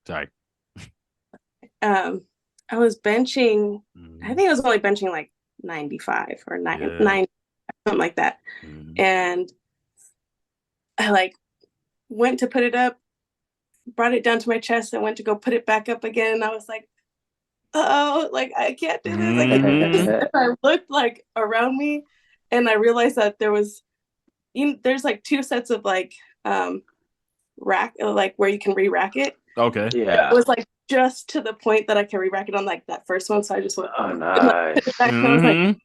Sorry. I was benching, I Mm-hmm. think I was only benching like 95 or Yeah. 90, something like that. Mm-hmm. And I like went to put it up, brought it down to my chest and went to go put it back up again. And I was like, oh, like I can't do this. Like I can't do this. And I looked like around me and I realized that there's like two sets of like rack, like where you can re-rack it. Okay. It Yeah. was like just to the point that I can re-rack it on like that first one. So I just went Oh, and like put it nice. back and I was like, Mm-hmm.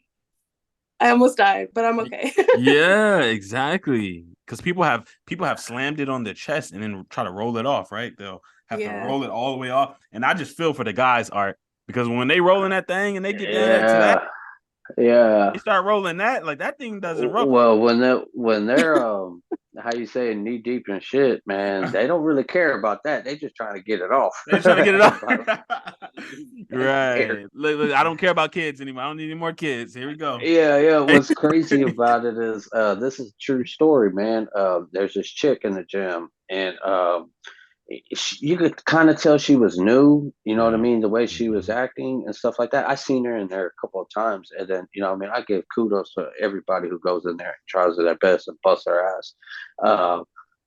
I almost died, but I'm okay. Yeah, exactly. Because people have slammed it on their chest and then try to roll it off, right? They'll have to Yeah. roll it all the way off. And I just feel for the guys, Art, because when they rolling that thing and they get down there to that, Yeah. Yeah. they start rolling that, like that thing doesn't roll. Well, when they're how you say knee deep in shit, man, they don't really care about that. They just trying to get it off. They're trying to get it off. They don't care. Right. Look, I don't care about kids anymore. I don't need any more kids. Here we go. Yeah, yeah. What's crazy about it is this is a true story, man. There's this chick in the gym, and you could kind of tell she was new. You know what I Yeah. mean? The way she was Mhm. acting and stuff like that. I seen her in there a couple of times, and then I mean, I give kudos to everybody who goes in there and tries their best and busts their ass. Uh,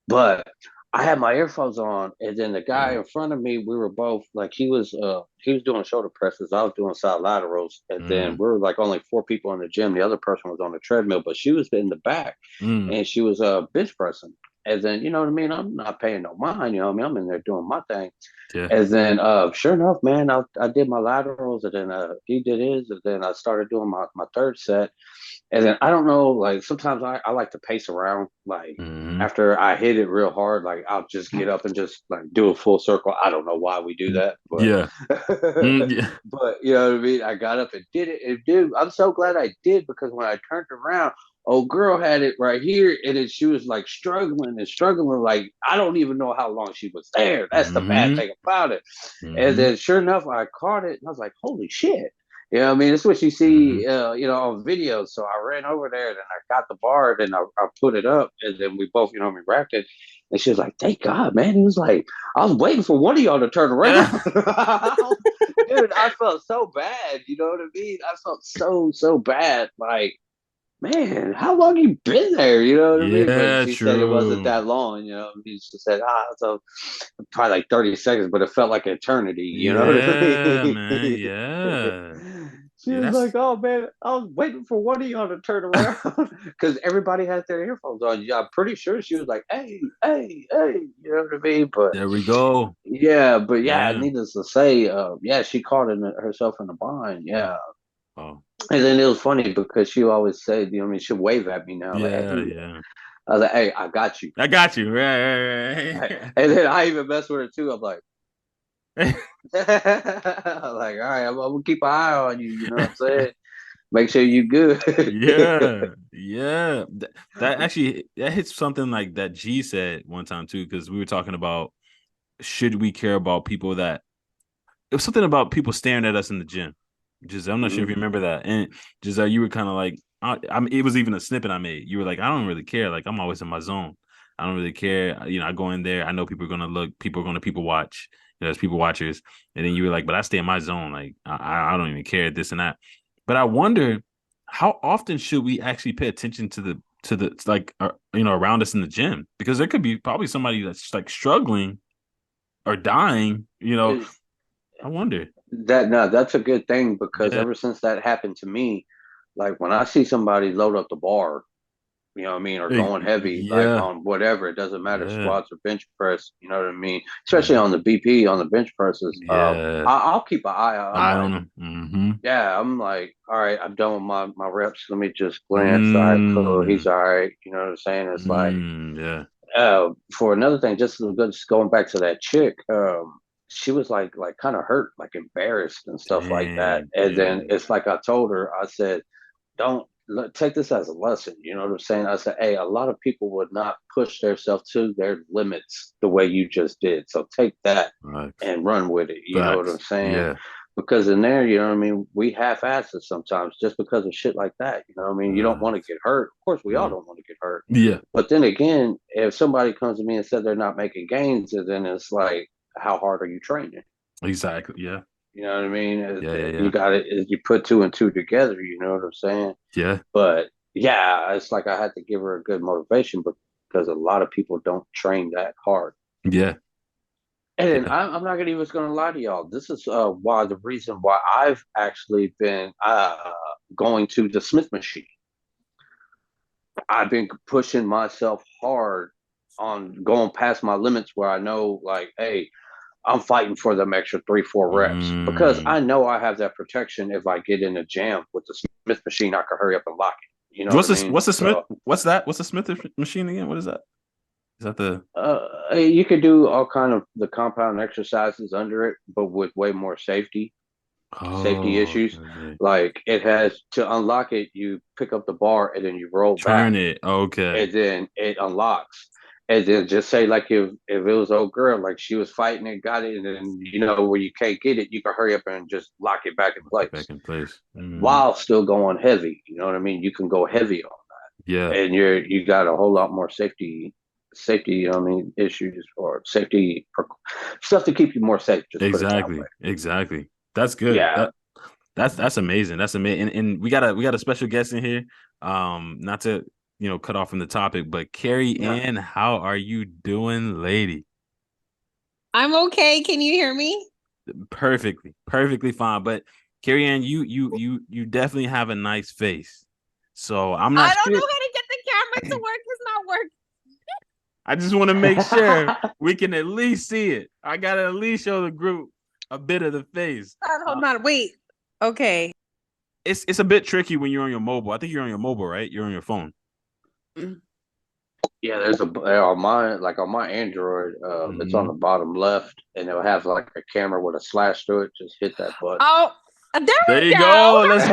but I had my earphones on, and then the guy Yeah. in front of me, we were both like he was doing shoulder presses, I was doing side laterals, and then Mm, we were like only four people in the gym. The other person was on the treadmill, but she was in the back, mm, and she was bench pressing. And then you know what I mean. I'm not paying no mind. You know what I mean. I'm in there doing my thing. yeah. And then, sure enough, man, I did my laterals, and then he did his, and then I started doing my third set. And then I don't know, like sometimes I like to pace around. Like Mm, after I hit it real hard, like I'll just get up and just like do a full circle. I don't know why we do that, but yeah. Yeah. but you know what I mean. I got up and did it, and dude, I'm so glad I did because when I turned around, old girl had it right here, and then she was like struggling and struggling. Like I don't even know how long she was there. That's the bad Mm-hmm. thing about it. And Mm-hmm. then sure enough, I caught it, and I was like, holy shit. You know, what I mean, it's what you Mm-hmm. see, on videos. So I ran over there, and I got the bar, and I put it up, and then we both, we wrapped it. And she was like, "Thank God, man." He was like, "I was waiting for one of y'all to turn around." Dude, I felt so bad. You know what I mean? I felt so bad. Like, man, how long you been there? You know what I mean? But Yeah, she said it wasn't true. that long. You know, what I mean, she said, so probably like 30 seconds, but it felt like eternity. You know what I Yeah, mean? man. Yeah. She Yeah, was like, that's "Oh man, I was waiting for one of y'all to turn around because everybody had their earphones on." Yeah, I'm pretty sure she was like, "Hey, hey, hey," you know what I mean? But there we go. yeah, Yeah. needless to say, yeah, she caught herself in a bind. Yeah, Oh, and then it was funny because she always said, what I mean, she'll wave at me now, like, yeah, "Hey," yeah. I was like, "Hey, I got you." I got you. Right, right, And then I even messed with her too. I'm like, right. I'm like, all right, I'm gonna keep an eye on you. You know what I'm saying? Make sure you good. Yeah, yeah. That actually that hits something like that G said one time too, because we were talking about should we care about people that it was something about people staring at us in the gym. Giselle, I'm not sure if Mhm. you remember that. And Giselle, you were kind of like, it was even a snippet I made. You were like, I don't really care. Like, I'm always in my zone. I don't really care. I go in there. I know people are gonna look. People are gonna people watch. There's people watchers. And then you were like, but I stay in my zone. Like, I don't even care this and that. But I wonder how often should we actually pay attention to the like around us in the gym, because there could be probably somebody that's like struggling or dying. I wonder. That no, that's a good thing because Yeah. ever since that happened to me, like when I see somebody load up the bar, you know what I mean, or going heavy, like Yeah. on whatever, it doesn't matter, Yeah. squats or bench press, you know what I mean? Especially Mhm. on the BP, on the bench presses. Yeah. I'll keep an eye out. I'm I like, don't know. Mm-hmm. yeah, I'm like, all right, I'm done with my reps. Let me just glance. All right, cool. He's Mm. all right. You know what I'm saying? It's like, Yeah. for another thing, just going back to that chick, she was like kind of hurt, like embarrassed and stuff like that. Dang. And Yeah. then it's like I told her, I said, don't take this as a lesson. You know what I'm saying? I said, hey, a lot of people would not push themselves to their limits the way you just did. So take that Facts. and run with it. You know what I'm Facts. saying? Yeah. Because in there, you know what I mean, we half-ass it sometimes just because of shit like that. You know what I mean? You don't Uh, want to get hurt. Of course, we all yeah. don't want to get hurt. Yeah. But then again, if somebody comes to me and said they're not making gains, and then it's like, how hard are you training? Exactly. Yeah. You know what I mean? Yeah. You got it. You put two and two together. You know what I'm saying? Yeah. But yeah, it's like I had to give her a good motivation because a lot of people don't train that hard. Yeah. And then Yeah. I'm not gonna even gonna lie to y'all. This is why the reason why I've actually been going to the Smith machine. I've been pushing myself hard on going past my limits where I know, like, hey, I'm fighting for them extra 3-4 reps because Mm. I know I have that protection. If I get in a jam with the Smith machine, I can hurry up and lock it. You know what I mean? What's the Smith? So What's that? What's the Smith machine again? What is that? Is that the? you can do all kind of the compound exercises under it, but with way more safety Oh, issues. okay. Like it has to unlock it, you pick up the bar and then you roll back, Turn it. Okay. and then it unlocks. And then just say like if it was old girl, like she was fighting and got it, and then where you can't get it, you can hurry up and just lock it back in Lock it back place in place. while still going heavy. You know what I mean? You can go heavy on Yeah. and you got a whole lot more safety, issues or safety stuff to keep you more safe. Just put it that way. Exactly. That's good. Yeah. That's amazing. That's amazing. And we got a special guest in here. Not to cut off from the topic, but Karyann, how are you doing, lady? I'm okay. Can you hear me? Perfectly fine. But Karyann, you definitely have a nice face. So I'm not I don't sure. know how to get the camera to work. It's not working. I just want to make sure we can at least see it. I gotta at least show the group a bit of the face. Hold on. Wait. Okay. It's a bit tricky when you're on your mobile. I think you're on your mobile, right? You're on your phone. Yeah, there's on my Android, it's on the bottom left, and it'll have like a camera with a slash through it. Just hit that button. Oh, there you go. Let's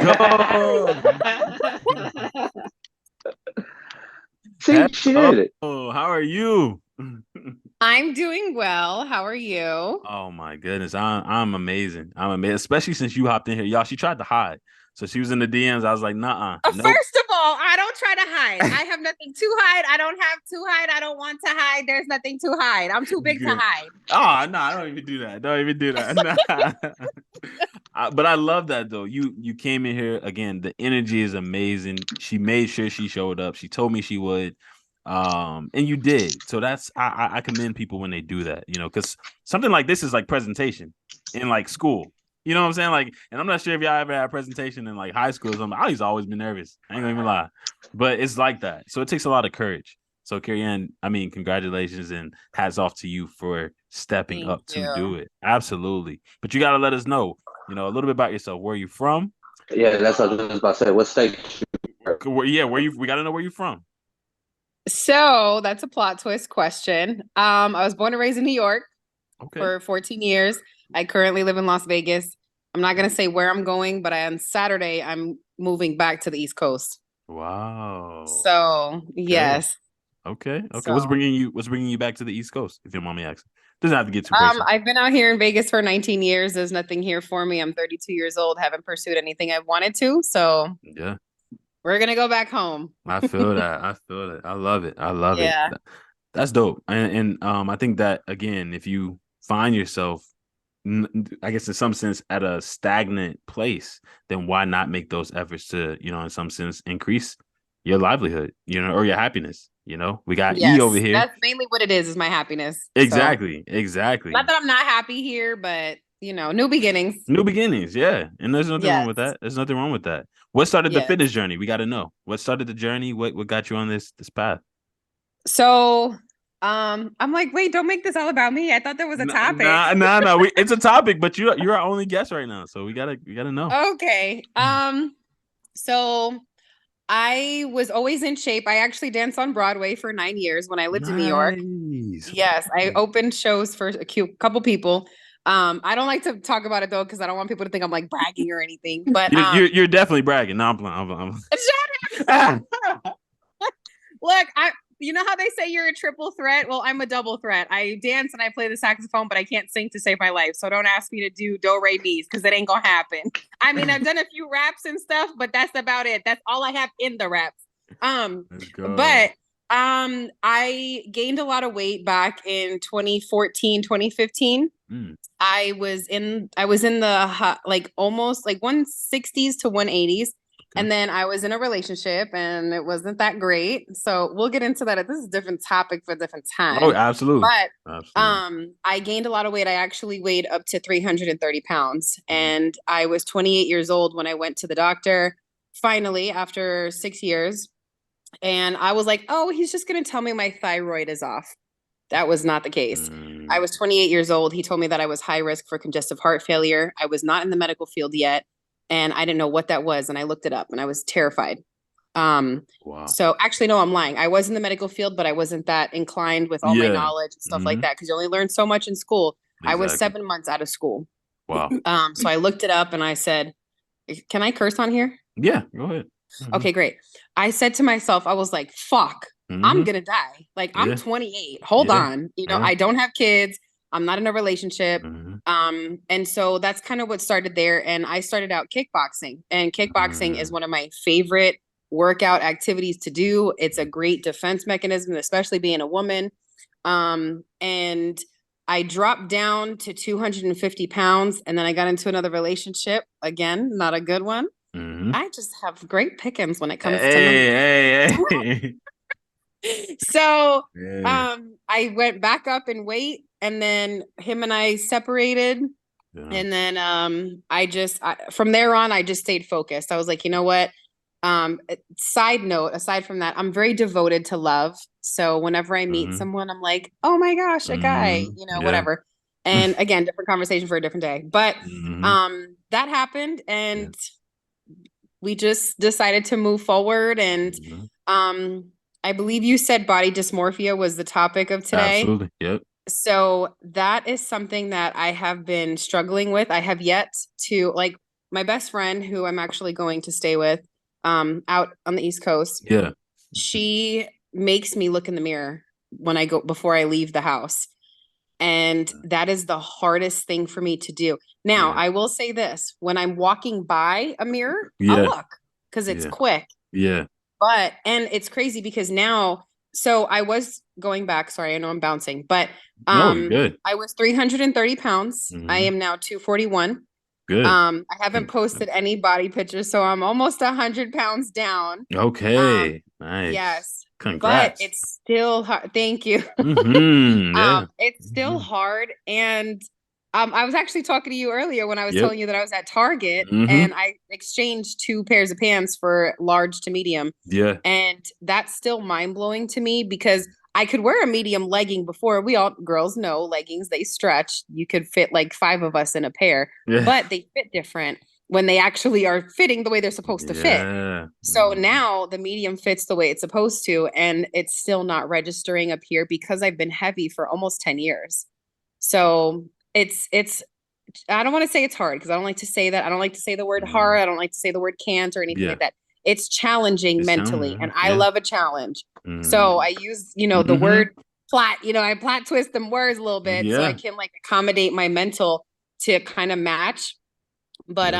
go. See, she did it. Oh, how are you? I'm doing well. How are you? Oh my goodness, I'm amazing. I'm amazing, especially since you hopped in here, y'all. She tried to hide, so she was in the DMs. I was like, nah. Nope. First of all, I don't try to hide. I have nothing to hide. I don't have to hide. I don't want to hide. There's nothing to hide. I'm too big to hide. Oh no, I don't even do that. Don't even do that. Nah. But I love that though. You came in here again. The energy is amazing. She made sure she showed up. She told me she would. And you did. So that's I commend people when they do that, because something like this is like presentation in like school. You know what I'm saying? Like, and I'm not sure if y'all ever had a presentation in like high school or something. I used to always be nervous. I ain't gonna even lie. But it's like that. So it takes a lot of courage. So Karyann, congratulations and hats off to you for stepping up to do it. Absolutely. But you gotta let us know, a little bit about yourself. Where are you from? Yeah, that's what I was about to say. What state? Yeah, we gotta know where you're from. So that's a plot twist question. I was born and raised in New York for 14 years. I currently live in Las Vegas. I'm not going to say where I'm going, but on Saturday, I'm moving back to the East Coast. Wow. So, yes. Okay. So, what's bringing you back to the East Coast, if you don't mind me asking? Doesn't have to get too personal. I've been out here in Vegas for 19 years. There's nothing here for me. I'm 32 years old. Haven't pursued anything I wanted to. So, yeah. We're going to go back home. I feel that. I love it. Yeah. That's dope. And I think that, again, if you find yourself, I guess in some sense, at a stagnant place, then why not make those efforts to, in some sense, increase your livelihood, or your happiness? We got E over here. That's mainly what it is my happiness. Exactly. Not that I'm not happy here, but new beginnings. New beginnings, yeah. And there's nothing wrong with that. There's nothing wrong with that. What started the fitness journey? We got to know. What started the journey? What got you on this path? So, I'm like, wait, don't make this all about me. I thought there was a topic. No. It's a topic, but you're our only guest right now, so we gotta know. Okay. So I was always in shape. I actually danced on Broadway for 9 years when I lived in New York. Yes, I opened shows for a couple people. I don't like to talk about it though because I don't want people to think I'm like bragging or anything. But you're definitely bragging. No, I'm Shut up. Look, you know how they say you're a triple threat? Well, I'm a double threat. I dance and I play the saxophone, but I can't sing to save my life. So don't ask me to do do re mi's because it ain't gonna happen. I mean, I've done a few raps and stuff, but that's about it. That's all I have in the raps. But I gained a lot of weight back in 2014, 2015. I was in the like almost like 160s to 180s. And then I was in a relationship and it wasn't that great. So we'll get into that. This is a different topic for a different time. Oh, absolutely. But I gained a lot of weight. I actually weighed up to 330 pounds. And I was 28 years old when I went to the doctor, finally, after 6 years. And I was like, oh, he's just going to tell me my thyroid is off. That was not the case. I was 28 years old. He told me that I was high risk for congestive heart failure. I was not in the medical field yet. And I didn't know what that was. And I looked it up and I was terrified. Wow. So actually, no, I'm lying. I was in the medical field, but I wasn't that inclined with all my knowledge and stuff like that. Cause you only learn so much in school. Exactly. I was 7 months out of school. Wow. So I looked it up and I said, can I curse on here? Yeah, go ahead. Okay, great. I said to myself, I was like, fuck, I'm going to die. Like I'm 28. Hold on. You know, I don't have kids. I'm not in a relationship. And so that's kind of what started there. And I started out kickboxing, and kickboxing is one of my favorite workout activities to do. It's a great defense mechanism, especially being a woman. And I dropped down to 250 pounds, and then I got into another relationship. Again, not a good one. I just have great pickings when it comes to Hey. So I went back up in weight, and then him and I separated. And then from there on, I just stayed focused. I was like, you know what? Side note, aside from that, I'm very devoted to love. So whenever I meet someone, I'm like, oh my gosh, a guy, you know, whatever. And again, different conversation for a different day. But that happened, and we just decided to move forward. And I believe you said body dysmorphia was the topic of today. Absolutely. Yep. So that is something that I have been struggling with. I have yet to, like, my best friend, who I'm actually going to stay with out on the East Coast. Yeah. She makes me look in the mirror before I leave the house. And that is the hardest thing for me to do. Now, I will say this. When I'm walking by a mirror, I'll look because it's quick. Yeah. And it's crazy because now, so I was going back. Sorry, I know I'm bouncing, but no, good. I was 330 pounds. I am now 241. Good. I haven't posted any body pictures, so I'm almost 100 pounds down. Okay. Nice. Yes. Congrats. But it's still hard. Thank you. It's still hard. And I was actually talking to you earlier when I was telling you that I was at Target, and I exchanged 2 pairs of pants for large to medium. Yeah. And that's still mind blowing to me because I could wear a medium legging before. We all girls know leggings, they stretch. You could fit like 5 of us in a pair, but they fit different when they actually are fitting the way they're supposed to fit. So now the medium fits the way it's supposed to, and it's still not registering up here because I've been heavy for almost 10 years. So it's I don't want to say it's hard because I don't like to say that. I don't like to say the word hard. I don't like to say the word can't or anything like that. It's challenging mentally, and I love a challenge. So I use, the word plot, I plot twist them words a little bit so I can like accommodate my mental to kind of match. But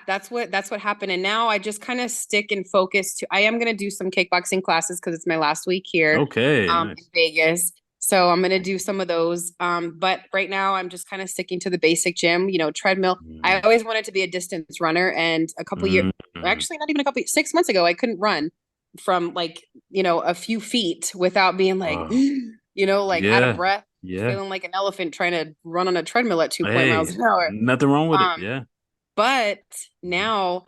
that's what happened. And now I just kind of stick and focus I am going to do some kickboxing classes because it's my last week here in Vegas. So I'm going to do some of those. But right now I'm just kind of sticking to the basic gym, treadmill. I always wanted to be a distance runner, and a couple years, actually not even 6 months ago, I couldn't run from like, a few feet without being like, out of breath, feeling like an elephant trying to run on a treadmill at 2 miles an hour. Nothing wrong with it. Yeah. But now,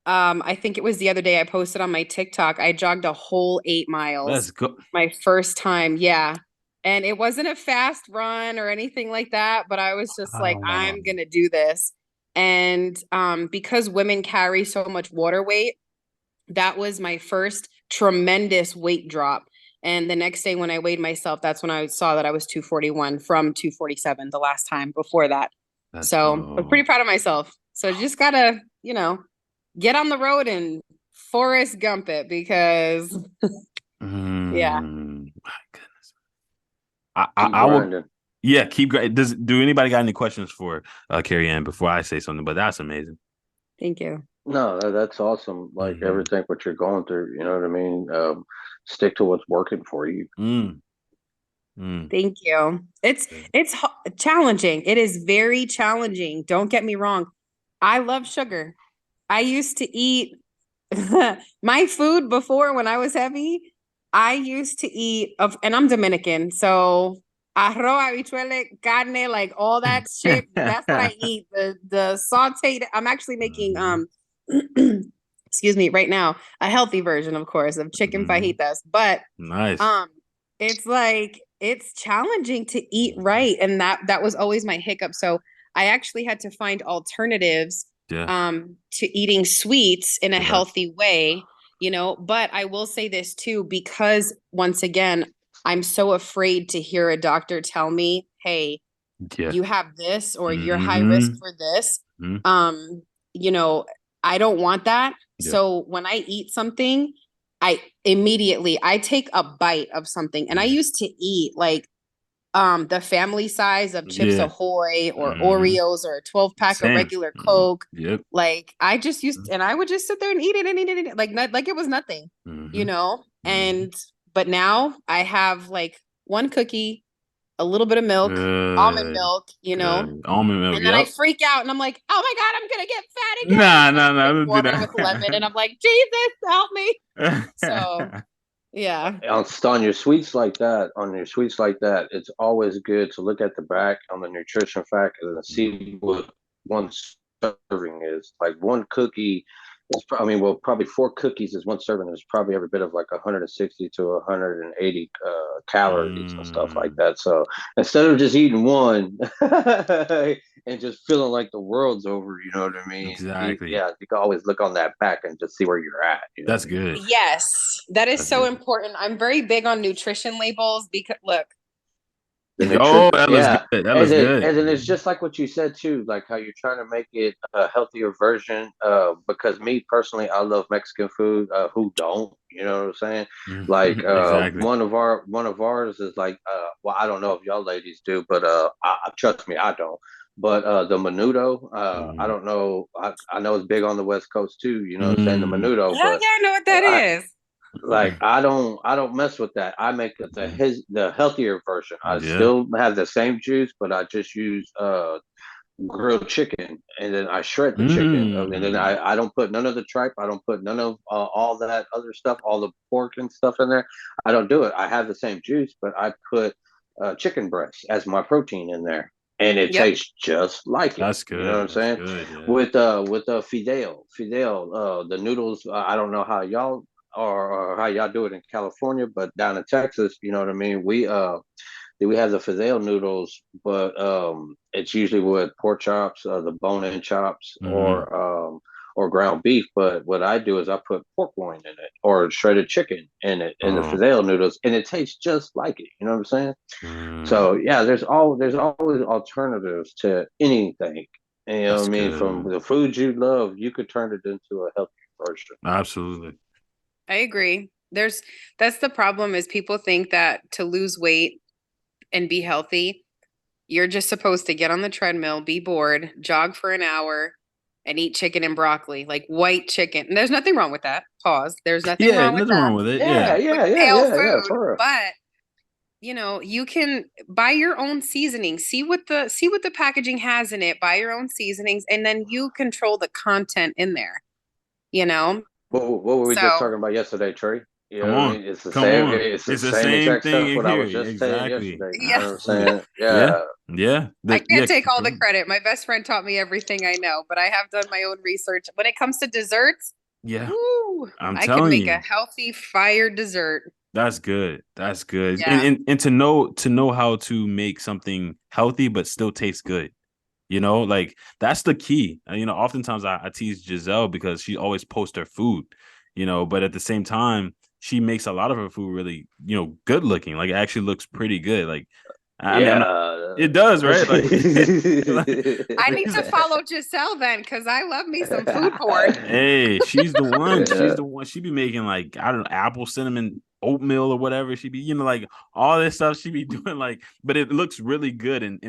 I think it was the other day I posted on my TikTok, I jogged a whole 8 miles. Let's go. My first time. Yeah. And it wasn't a fast run or anything like that, but I was just like, I'm going to do this. And because women carry so much water weight, that was my first tremendous weight drop. And the next day when I weighed myself, that's when I saw that I was 241 from 247 the last time before that. I'm pretty proud of myself. So just got to, get on the road and Forrest Gump it because, My goodness. I will. Yeah, keep going. Do anybody got any questions for Karyann before I say something? But that's amazing. Thank you. No, that's awesome. Like everything what you're going through, you know what I mean? Stick to what's working for you. Thank you. It's challenging. It is very challenging. Don't get me wrong. I love sugar. I used to eat my food before when I was heavy. I used to eat and I'm Dominican, so arroz, habichuela, carne, like all that shit. That's what I eat. The sauteed. I'm actually making excuse me, right now, a healthy version, of course, of chicken fajitas. But Nice. it's like it's challenging to eat right, and that was always my hiccup. So I actually had to find alternatives to eating sweets in a healthy way, but I will say this too, because once again, I'm so afraid to hear a doctor tell me, hey, you have this or you're high risk for this. I don't want that. So when I eat something, I take a bite of something, and I used to eat like the family size of Chips Ahoy or Oreos or a 12-pack of regular Coke. Like I just used, and I would just sit there and eat it and eat it like it was nothing, and but now I have like one cookie, a little bit of milk, almond milk, almond milk, and then I freak out and I'm like, oh my God, I'm gonna get fat again. Nah, don't do water with lemon, and I'm like, Jesus, help me. So yeah. On your sweets like that, it's always good to look at the back on the nutrition fact and see what one serving is. Like one cookie is, probably 4 cookies is one serving. Is probably every bit of like 160 to 180 calories and stuff like that. So instead of just eating one and just feeling like the world's over, you know what I mean? Exactly. You can always look on that back and just see where you're at. That's good. Yes, that is so important. I'm very big on nutrition labels because look. That looks good. That looks good. And then it's just like what you said too, like how you're trying to make it a healthier version. Because me personally, I love Mexican food. Who don't? You know what I'm saying? Like exactly. one of ours is like well, I don't know if y'all ladies do, but trust me, I don't. But the menudo, I don't know. I know it's big on the West Coast too. You know what I'm saying? The menudo, Yeah, I know what that is. Like I don't mess with that. I make the healthier version. I still have the same juice, but I just use grilled chicken, and then I shred the chicken, and then I don't put none of the tripe. I don't put none of all that other stuff, all the pork and stuff in there. I don't do it. I have the same juice, but I put chicken breast as my protein in there. And it tastes just like it. That's good. You know what I'm saying? Good, yeah. With fideo, the noodles. I don't know how y'all or how y'all do it in California, but down in Texas, you know what I mean. We have the fideo noodles, but it's usually with pork chops, the bone-in chops, or ground beef. But what I do is I put pork loin in it or shredded chicken in it in the fideo noodles, and it tastes just like it. You know what I'm saying? So yeah, there's always alternatives to anything. And, you know what I mean? From the food you love, you could turn it into a healthy version. Absolutely. I agree. That's the problem is people think that to lose weight and be healthy, you're just supposed to get on the treadmill, be bored, jog for an hour, and eat chicken and broccoli, like white chicken. And there's nothing wrong with that. Pause. There's nothing wrong with nothing that. wrong with it. Pale food, but you can buy your own seasoning. See what the packaging has in it. Buy your own seasonings, and then you control the content in there. What were we just talking about yesterday, Trey? You know what I mean? It's the Come same. on. It's the same exact stuff what I was just saying yesterday. You know what I'm saying? Yeah. I can't take all the credit. My best friend taught me everything I know, but I have done my own research. When it comes to desserts, I can make a healthy fire dessert. That's good. That's good. Yeah. And to know how to make something healthy but still taste good. Like that's the key. Oftentimes I tease Giselle because she always posts her food, but at the same time, she makes a lot of her food really, good looking. Like it actually looks pretty good. Like, it does, right? Like, I need to follow Giselle then because I love me some food porn. Hey, she's the one. She's the one. She be making like, I don't know, apple cinnamon oatmeal or whatever. She be, like all this stuff she be doing, like, but it looks really good and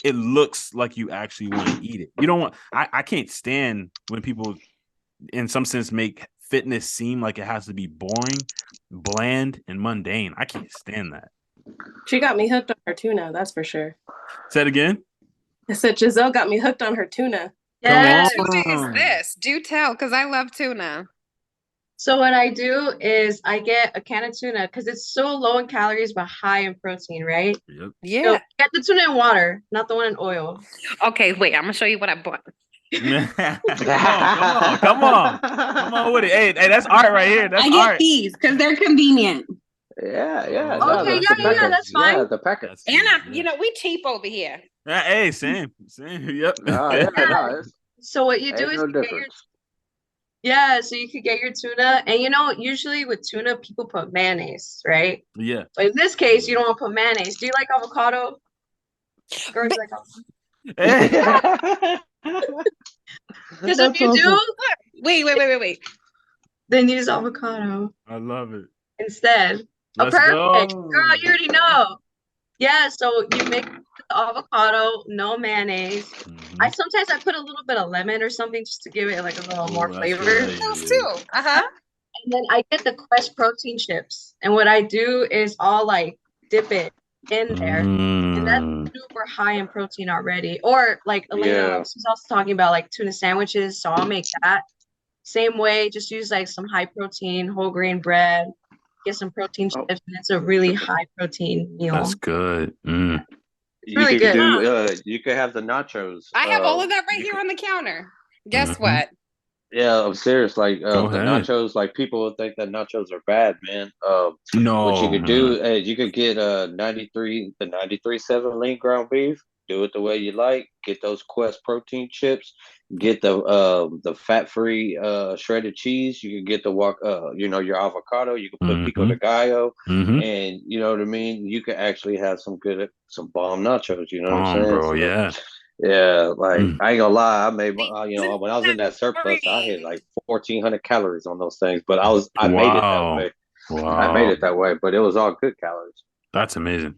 it looks like you actually want to eat it. You don't want. I can't stand when people in some sense, make fitness seem like it has to be boring, bland, and mundane. I can't stand that. She got me hooked on her tuna, that's for sure. Say it again. I said Giselle got me hooked on her tuna. What Come tuna is on. this? Do tell, because I love tuna. So what I do is I get a can of tuna because it's so low in calories but high in protein, right? Yep. Yeah. So get the tuna in water, not the one in oil. Okay, wait, I'm gonna show you what I bought. Come on with it. Hey, that's art right here. That's I get art. these because they're convenient. Yeah. Oh, Okay, the yeah, package. that's fine. Yeah, the packet. That's And good, I'm, you know, we cheap over here. Hey, same. Yep. Yeah, no, it's So what you do ain't is no you get your difference. so you could get your tuna, and usually with tuna people put mayonnaise, right? Yeah. But in this case, you don't want to put mayonnaise. Do you like avocado? Girls like avocado. Because if you do, Wait. then use avocado I love it. instead. Let's Perfect. go. Girl, you already know. Yeah, so you make the avocado, no mayonnaise. Mhm. I sometimes put a little bit of lemon or something just to give it like a little more Ooh, that's flavor. good. Those too. Uh-huh. And then I get the Quest protein chips. And what I do is I'll like dip it in there. And that's super high in protein already. Or like Elena was also talking about like tuna sandwiches. So I'll make that same way. Just use like some high protein, whole grain bread, get some protein chips, and it's a really high protein meal. That's good. It's really good. You could have the nachos. I have all of that right here on the counter. Guess Mhm. what? Yeah, I'm serious. Like Go the ahead. nachos, like people would think that nachos are bad, man. No. What you could do is you could get 93.7 lean ground beef. Do it the way you like. Get those Quest protein chips. Get the fat free shredded cheese. You can get the your avocado. You can put pico de gallo, and you know what I mean. You can actually have some bomb nachos. You know what I'm saying, bro? So, Yeah. yeah, like I ain't gonna lie, I made when I was in that surplus, I hit like 1,400 calories on those things, but I made it that way. Wow. I made it that way, but it was all good calories. That's amazing.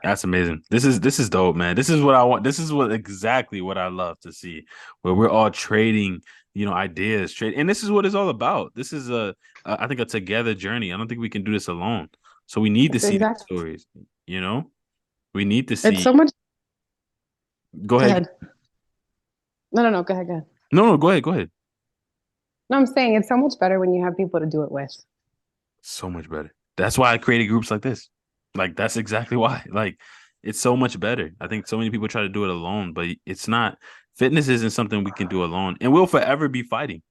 That's amazing. This is dope, man. This is what I want. This is exactly what I love to see, where we're all trading, ideas, and this is what it's all about. This is I think a together journey. I don't think we can do this alone. So we need to see these stories. We need to see. It's so much. Go ahead. No. Go ahead. No, go ahead. No, I'm saying it's so much better when you have people to do it with. So much better. That's why I created groups like this. Like, that's exactly why. Like, it's so much better. I think so many people try to do it alone, but it's not. Fitness isn't something we can do alone, and we'll forever be fighting.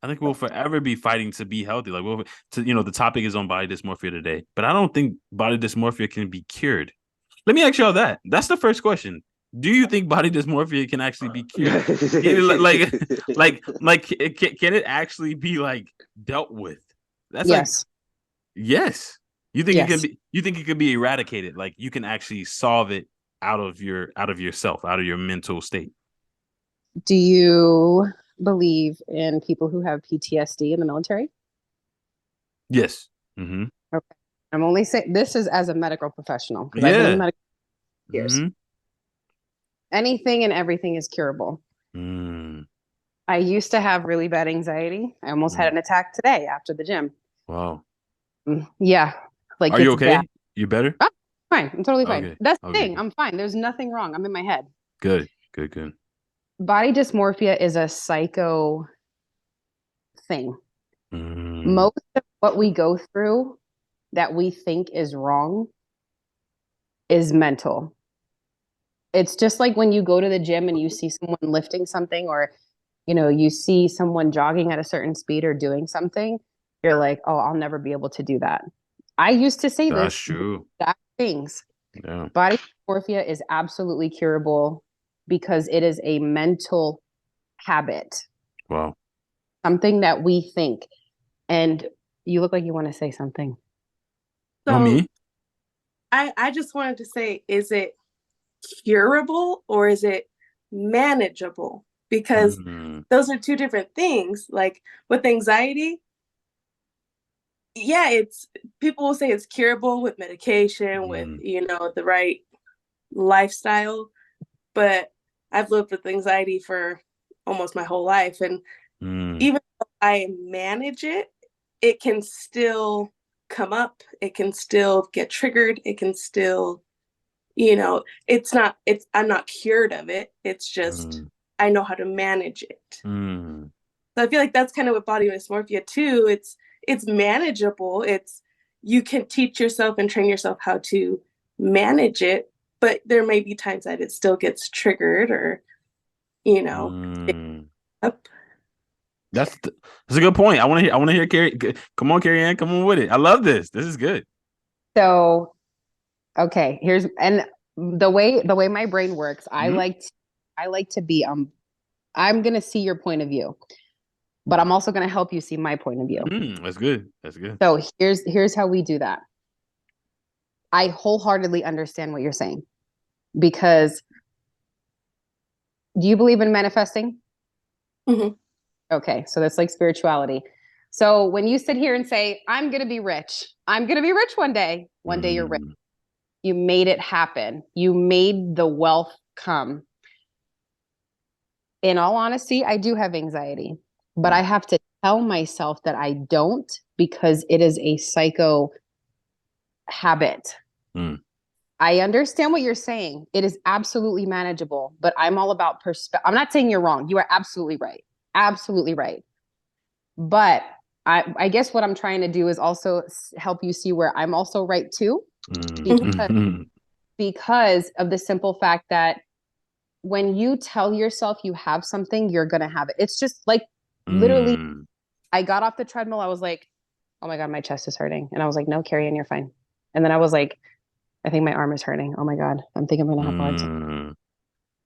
I think we'll forever be fighting to be healthy. Like, the topic is on body dysmorphia today, but I don't think body dysmorphia can be cured. Let me ask y'all that. That's the first question. Do you think body dysmorphia can actually be cured? Can it actually be like dealt with? That's yes. Yes. You think it can be? You think it can be eradicated? Like, you can actually solve it out of yourself, out of your mental state. Do you believe in people who have PTSD in the military? Yes. Mm-hmm. Okay. I'm only saying this is as a medical professional. Yeah. I've been in medical years. Mm-hmm. Anything and everything is curable. I used to have really bad anxiety. I almost had an attack today after the gym. Wow. Yeah. Like, are you okay? Bad. You better? Oh, fine. I'm totally fine. Okay. That's the thing. I'm fine. There's nothing wrong. I'm in my head. Good. Body dysmorphia is a psycho thing. Most of what we go through that we think is wrong is mental. It's just like when you go to the gym and you see someone lifting something, or you see someone jogging at a certain speed or doing something, you're like, oh, I'll never be able to do that. I used to say That's true. That things. Yeah. Body dysmorphia is absolutely curable because it is a mental habit. Wow. Something that we think. And you look like you want to say something. So, me? I just wanted to say, is it curable or is it manageable? Because those are two different things. Like, with anxiety, people will say it's curable with medication, with the right lifestyle, but I've lived with anxiety for almost my whole life. And even though I manage it, it can still come up. It can still get triggered. It can still, I'm not cured of it. It's just, I know how to manage it. So I feel like that's kind of with body dysmorphia too. It's manageable. You can teach yourself and train yourself how to manage it, but there may be times that it still gets triggered or, up. That's a good point. I want to hear Carrie. Come on, Karyann, come on with it. I love this. This is good. So, okay, and the way my brain works, I like to be I'm going to see your point of view, but I'm also going to help you see my point of view. That's good. That's good. So, here's how we do that. I wholeheartedly understand what you're saying, because do you believe in manifesting? Okay, so that's like spirituality. So when you sit here and say, I'm going to be rich one day you're rich. You made it happen. You made the wealth come. In all honesty, I do have anxiety, but I have to tell myself that I don't, because it is a psycho habit. I understand what you're saying. It is absolutely manageable, but I'm all about perspective. I'm not saying you're wrong. You are absolutely right. Absolutely right. But I guess what I'm trying to do is also help you see where I'm also right too. Because of the simple fact that when you tell yourself you have something, you're going to have it. It's just like literally, I got off the treadmill. I was like, oh my God, my chest is hurting. And I was like, no, Karyann, you're fine. And then I was like, I think my arm is hurting. Oh my God, I'm thinking I'm going to have a hard time.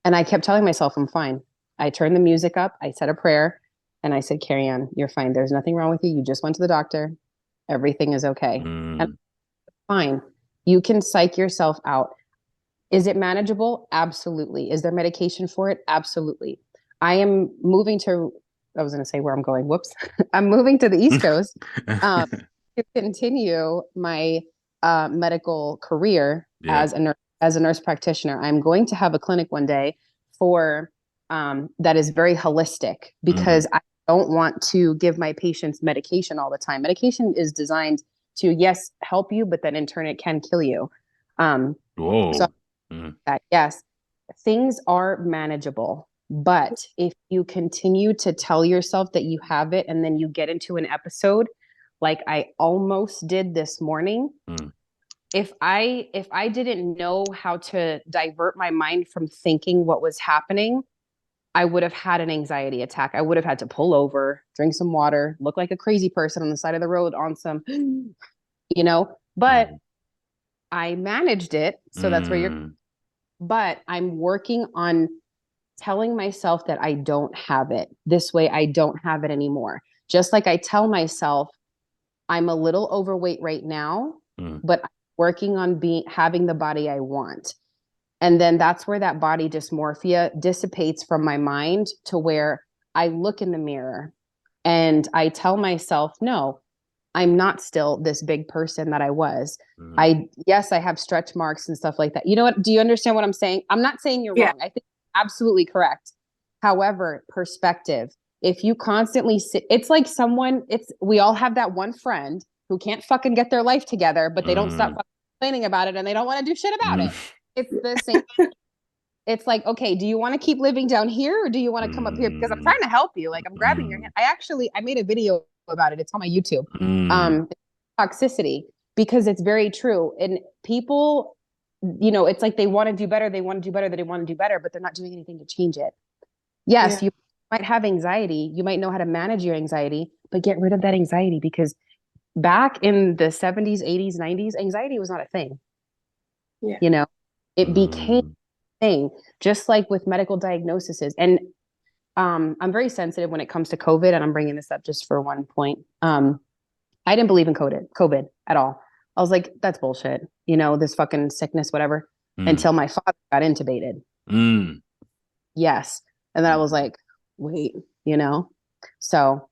And I kept telling myself I'm fine. I turned the music up. I said a prayer and I said, Karyann, you're fine. There's nothing wrong with you. You just went to the doctor. Everything is okay. And fine. You can psych yourself out. Is it manageable? Absolutely. Is there medication for it? Absolutely. I am moving to, I was going to say where I'm going. Whoops. I'm moving to the East Coast to continue my medical career as a nurse practitioner. I'm going to have a clinic one day for that is very holistic, because I don't want to give my patients medication all the time. Medication is designed to, yes, help you, but then in turn it can kill you. So yes, things are manageable, but if you continue to tell yourself that you have it and then you get into an episode like I almost did this morning, if I didn't know how to divert my mind from thinking what was happening, I would have had an anxiety attack. I would have had to pull over, drink some water, look like a crazy person on the side of the road on some, but I managed it. So that's where but I'm working on telling myself that I don't have it. This way I don't have it anymore. Just like I tell myself I'm a little overweight right now, but I'm working on having the body I want. And then that's where that body dysmorphia dissipates from my mind, to where I look in the mirror and I tell myself, no, I'm not still this big person that I was. Yes, I have stretch marks and stuff like that. You know what? Do you understand what I'm saying? I'm not saying you're wrong. I think you're absolutely correct. However, perspective, if you constantly it's like we all have that one friend who can't fucking get their life together, but they don't stop complaining about it and they don't want to do shit about it. It's the same. It's like, okay, do you want to keep living down here or do you want to come up here? Because I'm trying to help you. Like, I'm grabbing your hand. I made a video about it. It's on my YouTube. Toxicity, because it's very true. And people, it's like they want to do better. They want to do better. They want to do better, but they're not doing anything to change it. Yes, you might have anxiety. You might know how to manage your anxiety, but get rid of that anxiety, because back in the 70s, 80s, 90s, anxiety was not a thing. It became a thing, just like with medical diagnoses. And I'm very sensitive when it comes to COVID, and I'm bringing this up just for one point. I didn't believe in COVID at all. I was like, that's bullshit. This fucking sickness, whatever, until my father got intubated. Yes. And then I was like, wait, so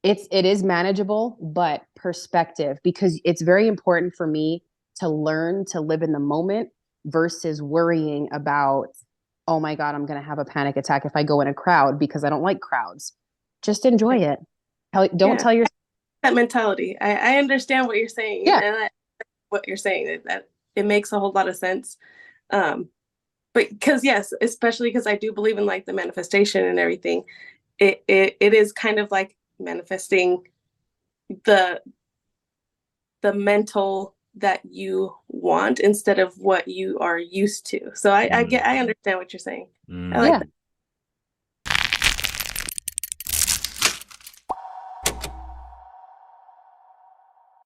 it is manageable, but perspective, because it's very important for me to learn to live in the moment versus worrying about oh my God, I'm going to have a panic attack if I go in a crowd because I don't like crowds. Just enjoy it. Don't tell yourself. That mentality. I understand what you're saying. Yeah. And what you're saying, that it makes a whole lot of sense. But because, yes, especially because I do believe in like the manifestation and everything, it is kind of like manifesting the mental that you want instead of what you are used to. So I understand what you're saying. I like that.